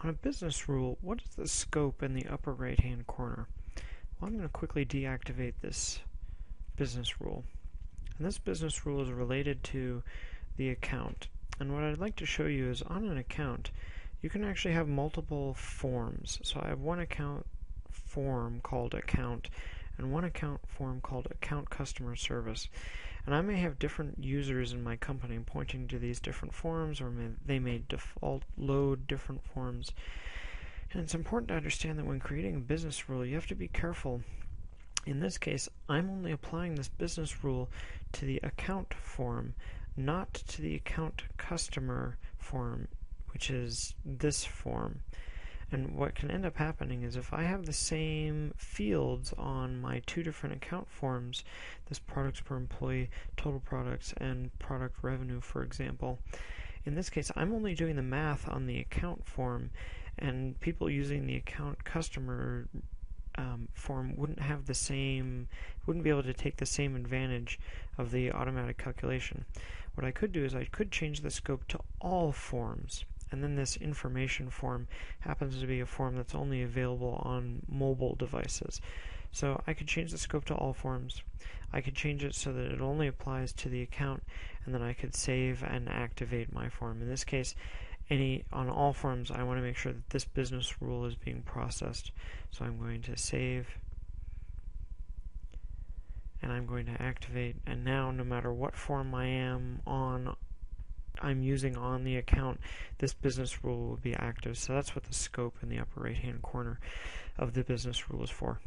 On a business rule, what is the scope in the upper right-hand corner? Well, I'm going to quickly deactivate this business rule. And this business rule is related to the account. And what I'd like to show you is on an account, you can actually have multiple forms. So I have one account form called account and one account form called account customer service. And I may have different users in my company pointing to these different forms, or they may default load different forms. And it's important to understand that when creating a business rule, you have to be careful. In this case, I'm only applying this business rule to the account form, not to the account customer form, which is this form. And what can end up happening is if I have the same fields on my two different account forms, this products per employee, total products, and product revenue, for example, in this case I'm only doing the math on the account form, and people using the account customer form wouldn't be able to take the same advantage of the automatic calculation. What I could do is I could change the scope to all forms. And then this information form happens to be a form that's only available on mobile devices. So I could change the scope to all forms. I could change it so that it only applies to the account, and then I could save and activate my form. In this case, on all forms, I want to make sure that this business rule is being processed. So I'm going to save, and I'm going to activate. And now, no matter what form I'm using on the account, this business rule will be active. So that's what the scope in the upper right hand corner of the business rule is for.